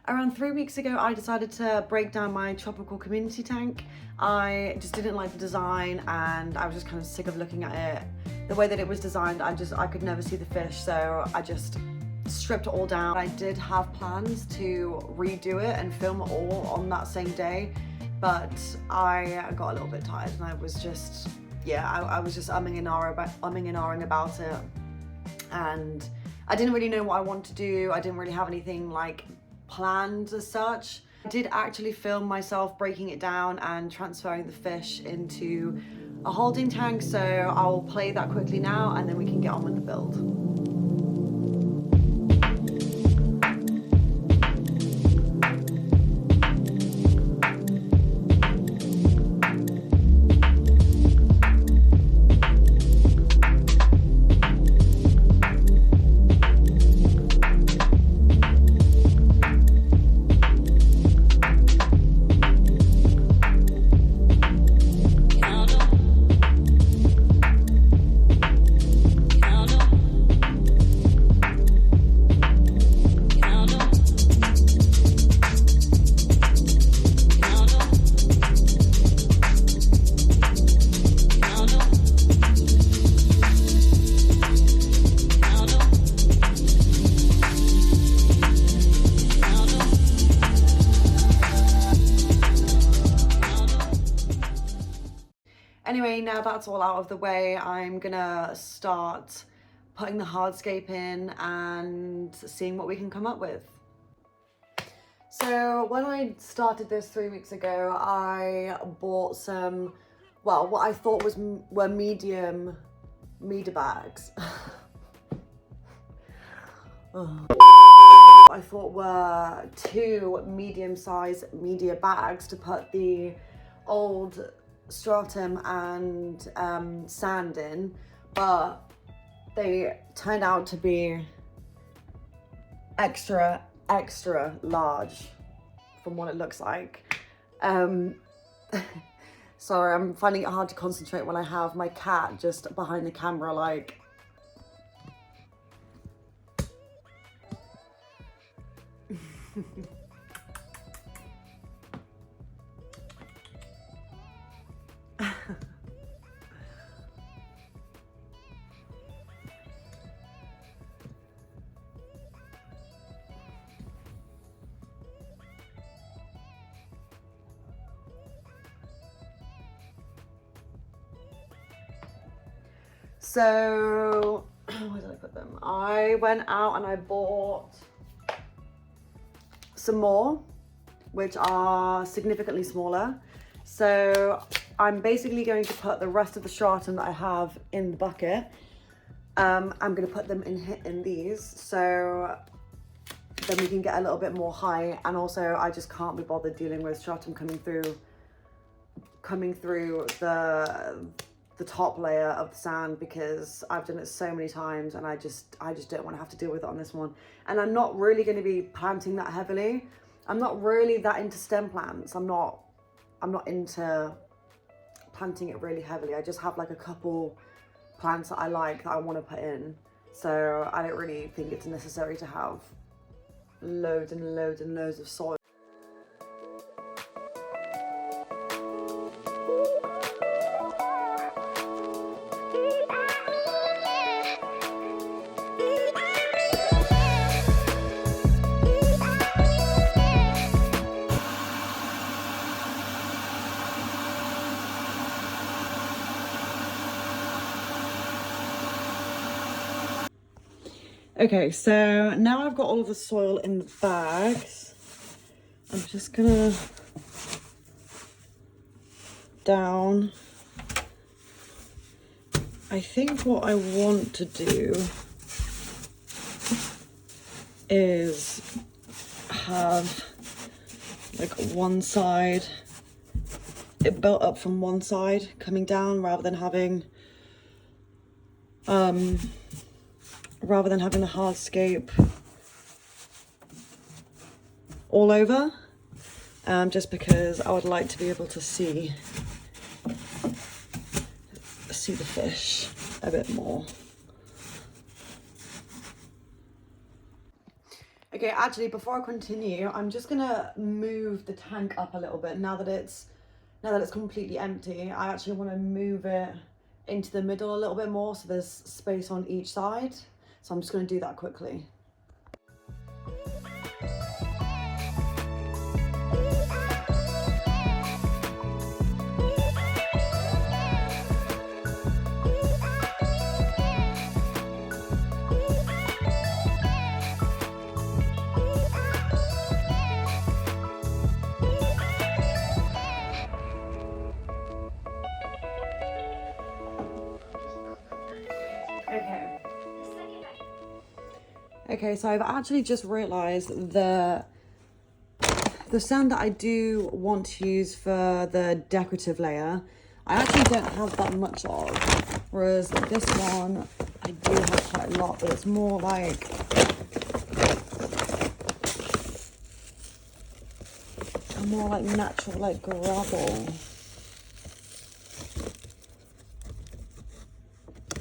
Around 3 weeks ago, I decided to break down my tropical community tank. I just didn't like the design and I was just kind of sick of looking at it. The way that it was designed, I could never see the fish, so I just stripped it all down. I did have plans to redo it and film it all on that same day, but I got a little bit tired and I was just, yeah, I was just umming and ahhing about it. And I didn't really know what I wanted to do. I didn't really have anything like planned as such. I did actually film myself breaking it down and transferring the fish into a holding tank, so I'll play that quickly now and then we can get on with the build. Anyway, now that's all out of the way, I'm gonna start putting the hardscape in and seeing what we can come up with. So when I started this 3 weeks ago, I bought some, well, what I thought were medium media bags. I thought were 2 medium-sized media bags to put the old stratum and sand in, but they turned out to be extra large from what it looks like. Sorry, I'm finding it hard to concentrate when I have my cat just behind the camera like So, where did I put them? I went out and I bought some more, which are significantly smaller. So I'm basically going to put the rest of the stratum that I have in the bucket. I'm going to put them in these, so then we can get a little bit more height. And also I just can't be bothered dealing with stratum coming through the top layer of the sand, because I've done it so many times and I just don't want to have to deal with it on this one. And I'm not really going to be planting that heavily. I'm not really that into stem plants. I'm not into planting it really heavily. I just have like a couple plants that I like that I want to put in. So I don't really think it's necessary to have loads and loads and loads of soil. Okay, so now I've got all of the soil in the bags. I'm just gonna down. I think what I want to do is have like one side, it built up from one side coming down rather than having the hardscape all over, just because I would like to be able to see the fish a bit more. Okay, actually, before I continue, I'm just gonna move the tank up a little bit now that it's completely empty. I actually want to move it into the middle a little bit more so there's space on each side. So I'm just going to do that quickly. Okay, so I've actually just realised the sand that I do want to use for the decorative layer, I actually don't have that much of, whereas this one I do have quite a lot, but it's more like natural, like gravel.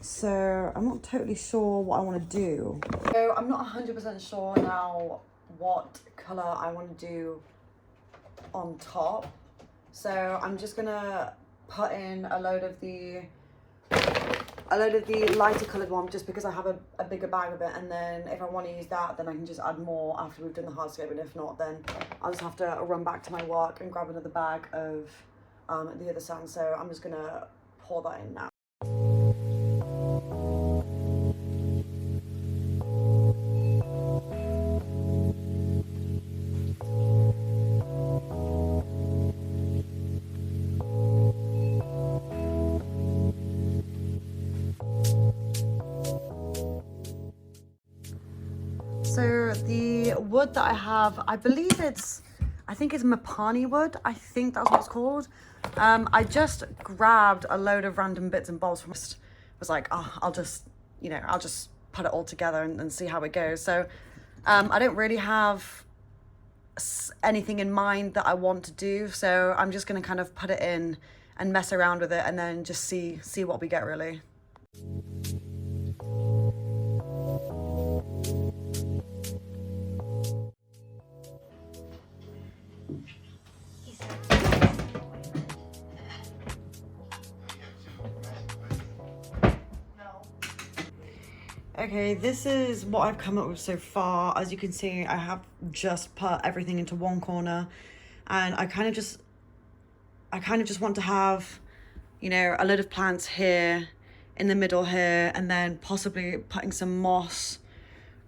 So I'm not totally sure what I want to do. So I'm not 100% sure now what colour I want to do on top. So I'm just gonna put in a load of the lighter coloured one just because I have a bigger bag of it, and then if I want to use that, then I can just add more after we've done the hardscape, and if not, then I'll just have to run back to my work and grab another bag of the other sand. So I'm just gonna pour that in now. So the wood that I have, I think it's Mapani wood. I think that's what it's called. I just grabbed a load of random bits and bobs from, was like, oh, I'll just put it all together and see how it goes. So I don't really have anything in mind that I want to do. So I'm just gonna kind of put it in and mess around with it and then just see what we get really. Okay, this is what I've come up with so far. As you can see, I have just put everything into one corner, and I kind of just want to have, you know, a load of plants here in the middle here, and then possibly putting some moss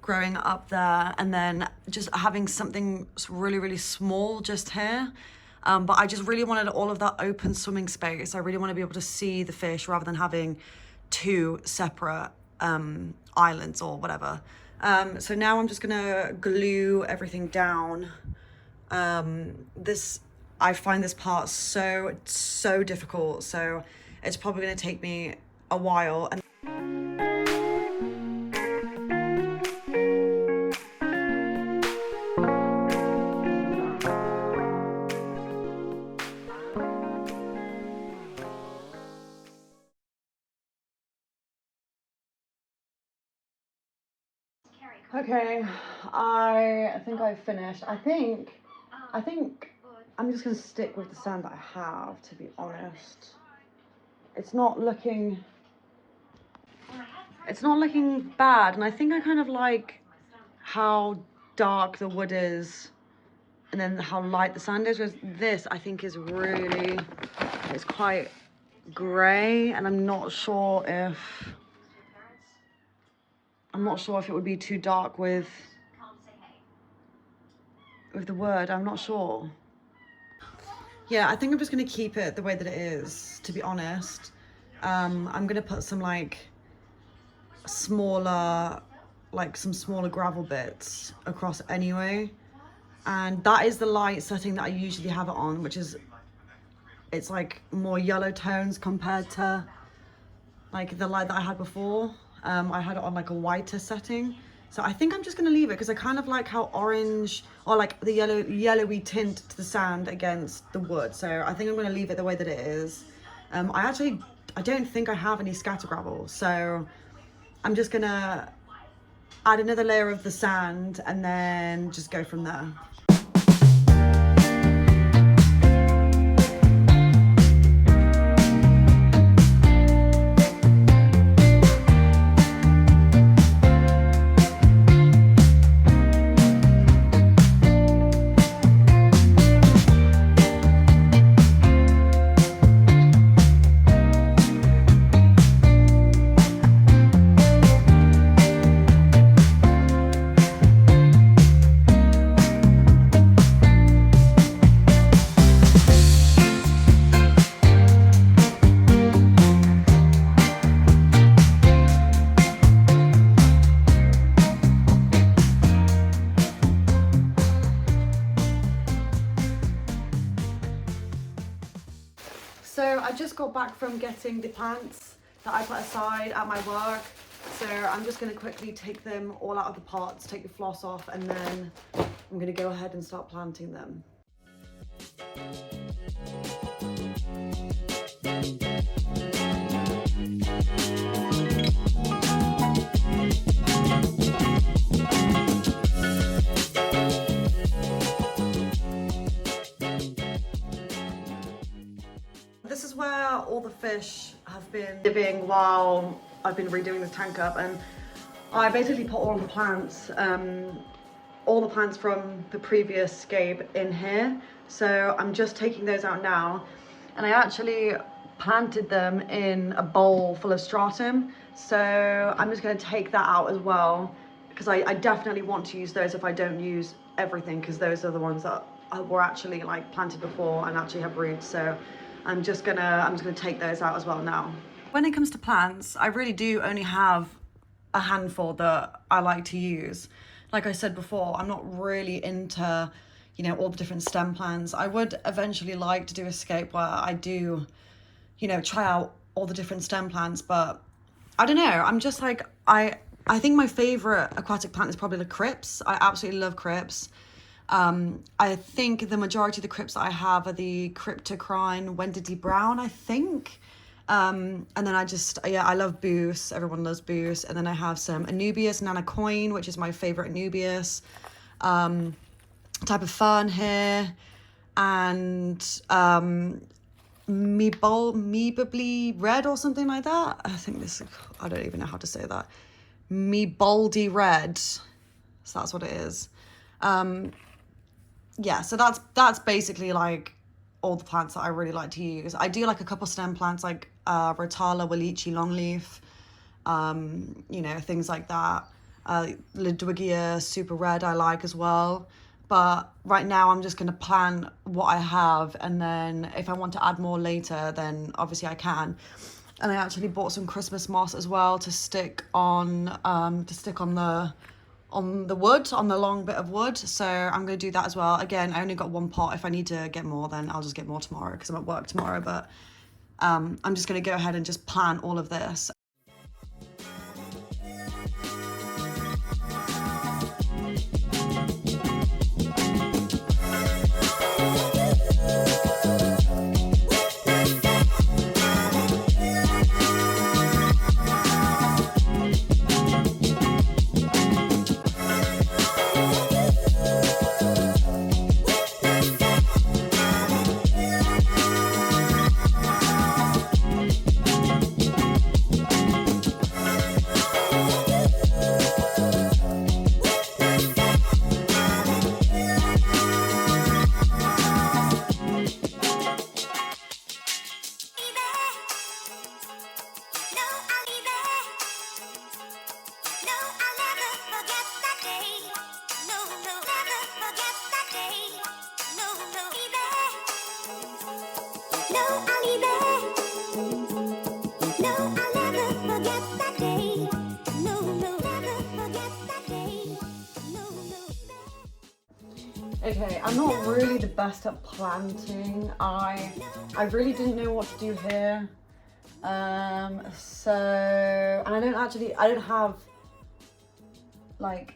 growing up there, and then just having something really, really small just here. But I just really wanted all of that open swimming space. I really want to be able to see the fish rather than having two separate islands or whatever. So now I'm just gonna glue everything down. I find this part so difficult, so it's probably gonna take me a while. And okay, I think I've finished. I think I'm just gonna stick with the sand that I have, to be honest. It's not looking bad, and I think I kind of like how dark the wood is and then how light the sand is. Whereas this, I think, is really, it's quite grey, and I'm not sure if it would be too dark with the wood. I'm not sure. Yeah, I think I'm just gonna keep it the way that it is, to be honest. I'm gonna put some some smaller gravel bits across anyway, and that is the light setting that I usually have it on, which is, it's like more yellow tones compared to like the light that I had before. I had it on like a whiter setting, so I think I'm just gonna leave it because I kind of like how orange, or like the yellowy tint to the sand against the wood. So I think I'm gonna leave it the way that it is. I don't think I have any scatter gravel, so I'm just gonna add another layer of the sand, and then just go from there. So I just got back from getting the plants that I put aside at my work. So I'm just going to quickly take them all out of the pots, take the floss off, and then I'm going to go ahead and start planting them. This is where all the fish have been living while I've been redoing this tank up, and I basically put all the plants from the previous scape in here. So I'm just taking those out now, and I actually planted them in a bowl full of stratum. So I'm just going to take that out as well, because I definitely want to use those if I don't use everything, because those are the ones that were actually like planted before and actually have roots. So I'm just gonna take those out as well now. When it comes to plants, I really do only have a handful that I like to use. Like I said before, I'm not really into, you know, all the different stem plants. I would eventually like to do a scape where I do, you know, try out all the different stem plants, but I don't know. I'm just like, I think my favorite aquatic plant is probably the crypts. I absolutely love crypts. I think the majority of the crypts that I have are the Cryptocrine Wendy Brown, I think. And then I love Boos. Everyone loves Boos. And then I have some Anubias Nanacoin, which is my favorite Anubias type of fern here. And Meebly Red or something like that. I don't even know how to say that. Meebaldi Red. So that's what it is. Yeah, so that's basically like all the plants that I really like to use. I do like a couple stem plants like Rotala, Wallichi, Longleaf, you know, things like that. Ludwigia Super Red I like as well. But right now I'm just going to plant what I have, and then if I want to add more later, then obviously I can. And I actually bought some Christmas moss as well to stick on the wood, on the long bit of wood. So I'm going to do that as well. Again, I only got one pot. If I need to get more, then I'll just get more tomorrow because I'm at work tomorrow. But I'm just going to go ahead and just plant all of this. Okay, I'm not really the best at planting. I really didn't know what to do here. And I don't have like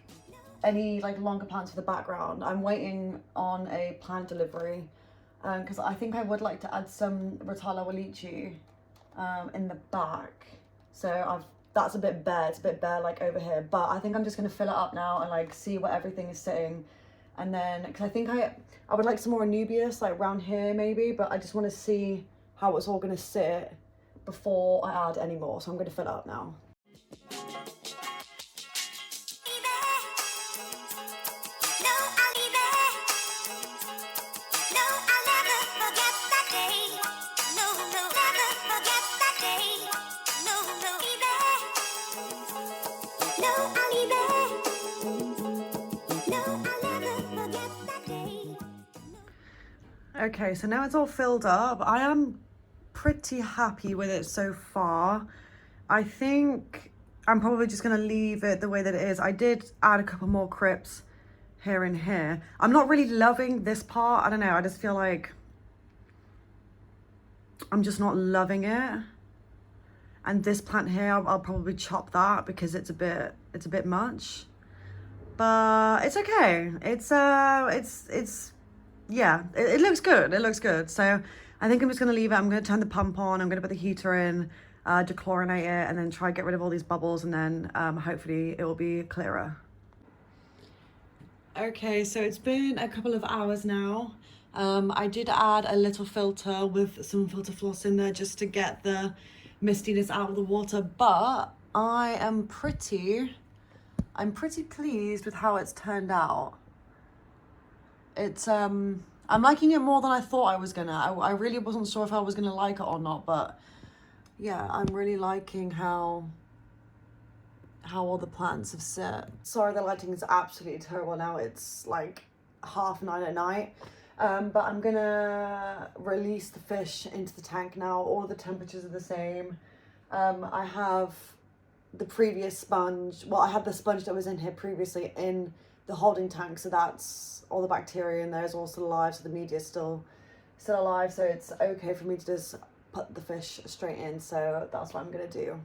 any like longer plants for the background. I'm waiting on a plant delivery because I think I would like to add some Rotala Wallichi in the back. So that's a bit bare. It's a bit bare like over here, but I think I'm just gonna fill it up now and like see where everything is sitting. And then, because I think I would like some more Anubias like around here maybe, but I just want to see how it's all gonna sit before I add any more. So I'm gonna fill it up now. Okay, so now it's all filled up. I am pretty happy with it so far. I think I'm probably just gonna leave it the way that it is. I did add a couple more crypts here and here. I'm not really loving this part. I don't know, I just feel like I'm just not loving it. And this plant here, I'll probably chop that because it's a bit much. But it's okay. Yeah, it looks good. It looks good. So I think I'm just going to leave it. I'm going to turn the pump on. I'm going to put the heater in, dechlorinate it, and then try to get rid of all these bubbles. And then hopefully it will be clearer. Okay, so it's been a couple of hours now. I did add a little filter with some filter floss in there just to get the mistiness out of the water. But I'm pretty pleased with how it's turned out. It's I'm liking it more than I thought I was gonna. I really wasn't sure if I was gonna like it or not, but yeah, I'm really liking how all the plants have set. Sorry, the lighting is absolutely terrible now. It's like 9:30 at night. But I'm gonna release the fish into the tank now. All the temperatures are the same. I have the previous sponge. Well, I had the sponge that was in here previously in the holding tank, so that's all the bacteria in there is all still alive, so the media is still alive, so it's okay for me to just put the fish straight in. So that's what I'm gonna do.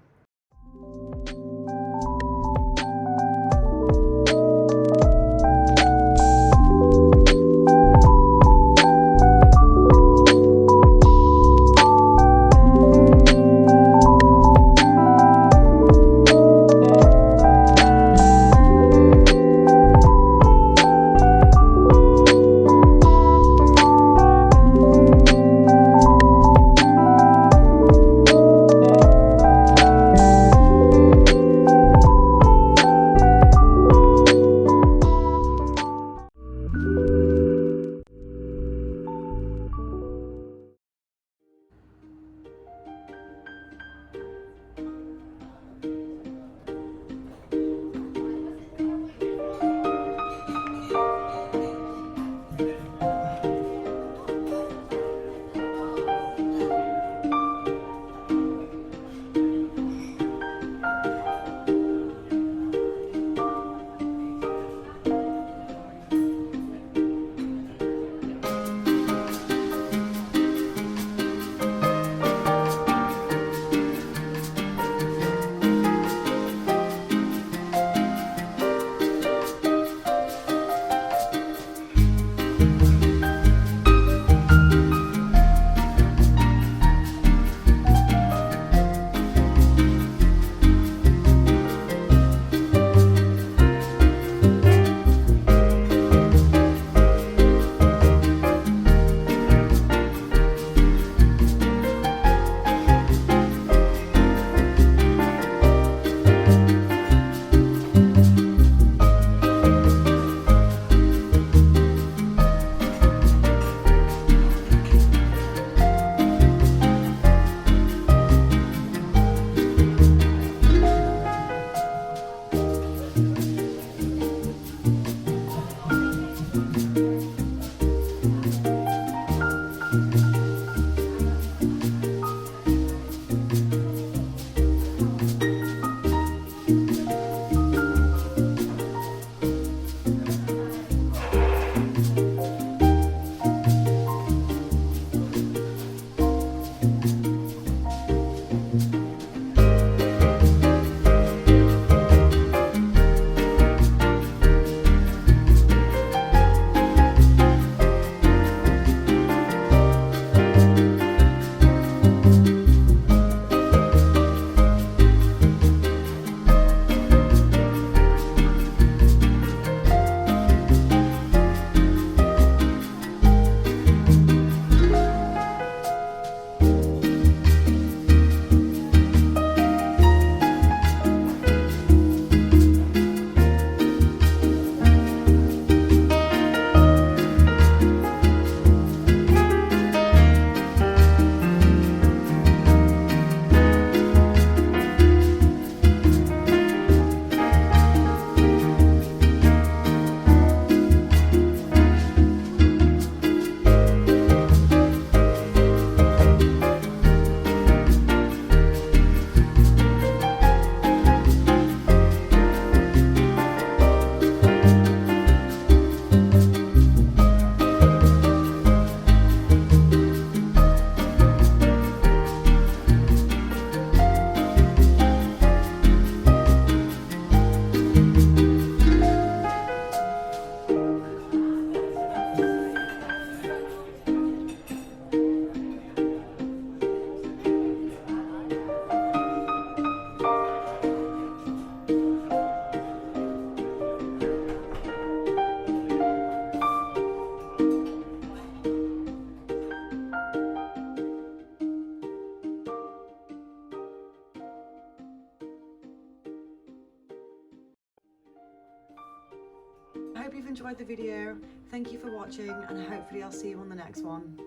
you've enjoyed the video. Thank you for watching, and hopefully I'll see you on the next one.